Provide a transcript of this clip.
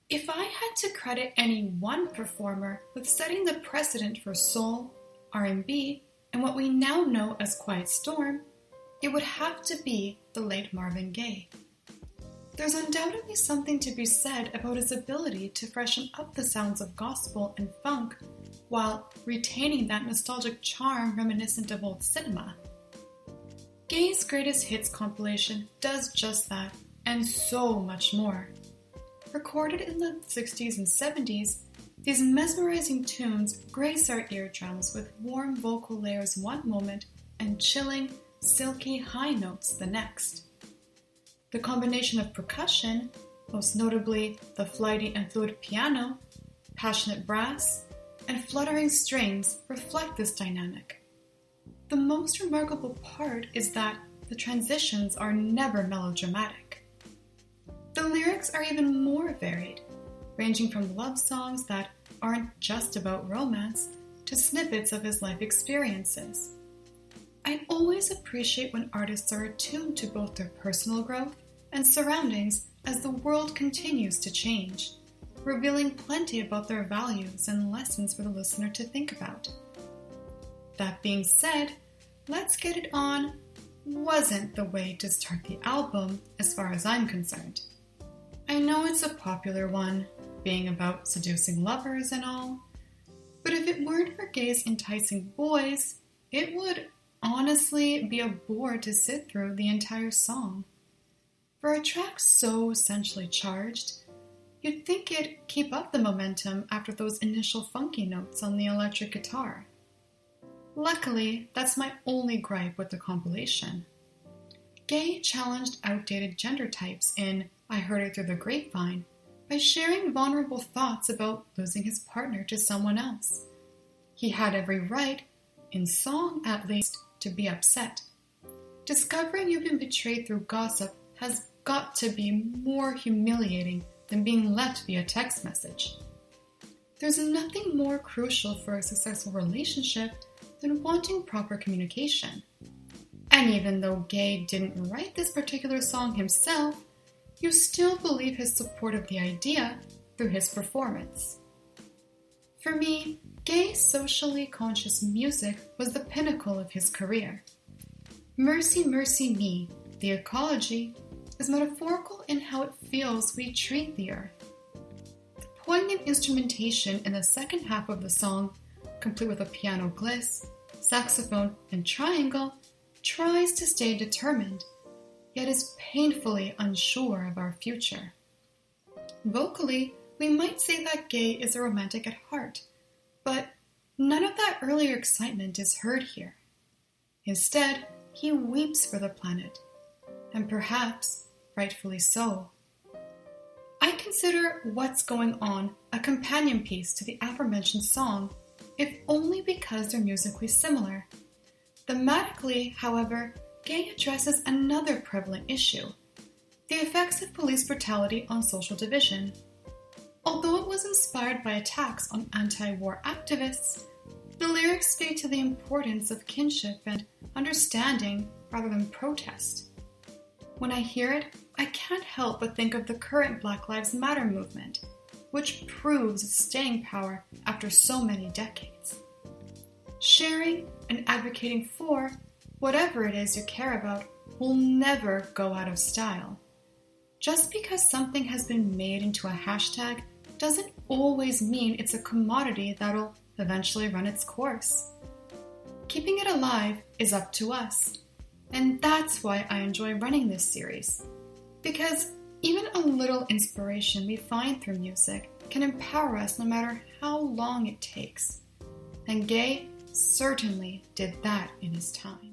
If I had to credit any one performer with setting the precedent for soul, R&B, and what we now know as Quiet Storm, it would have to be the late Marvin Gaye. There's undoubtedly something to be said about his ability to freshen up the sounds of gospel and funk while retaining that nostalgic charm reminiscent of old cinema. Gaye's Greatest Hits compilation does just that, and so much more. Recorded in the 60s and 70s, these mesmerizing tunes grace our eardrums with warm vocal layers one moment and chilling, silky high notes the next. The combination of percussion, most notably the flighty and fluid piano, passionate brass, and fluttering strings reflect this dynamic. The most remarkable part is that the transitions are never melodramatic. The lyrics are even more varied, ranging from love songs that aren't just about romance to snippets of his life experiences. I always appreciate when artists are attuned to both their personal growth and surroundings as the world continues to change, revealing plenty about their values and lessons for the listener to think about. That being said, Let's Get It On wasn't the way to start the album as far as I'm concerned. I know it's a popular one, being about seducing lovers and all, but if it weren't for Gaye's enticing voice, it would honestly be a bore to sit through the entire song. For a track so essentially charged, you'd think it'd keep up the momentum after those initial funky notes on the electric guitar. Luckily, that's my only gripe with the compilation. Gaye challenged outdated gender types in I Heard It Through the Grapevine by sharing vulnerable thoughts about losing his partner to someone else. He had every right, in song at least, to be upset. Discovering you've been betrayed through gossip has got to be more humiliating than being left via text message. There's nothing more crucial for a successful relationship than wanting proper communication. And even though Gaye didn't write this particular song himself, you still believe his support of the idea through his performance. For me, Gaye's socially conscious music was the pinnacle of his career. Mercy, Mercy Me, the ecology, is metaphorical in how it feels we treat the earth. The poignant instrumentation in the second half of the song, complete with a piano gliss, saxophone, and triangle, tries to stay determined, yet is painfully unsure of our future. Vocally, we might say that Gaye is a romantic at heart, but none of that earlier excitement is heard here. Instead, he weeps for the planet, and perhaps rightfully so. I consider What's Going On a companion piece to the aforementioned song, if only because they're musically similar. Thematically, however, Gaye addresses another prevalent issue, the effects of police brutality on social division. Although it was inspired by attacks on anti-war activists, the lyrics speak to the importance of kinship and understanding rather than protest. When I hear it, I can't help but think of the current Black Lives Matter movement, which proves its staying power after so many decades. Sharing and advocating for whatever it is you care about will never go out of style. Just because something has been made into a hashtag doesn't always mean it's a commodity that'll eventually run its course. Keeping it alive is up to us. And that's why I enjoy running this series. Because even a little inspiration we find through music can empower us no matter how long it takes. And Gaye certainly did that in his time.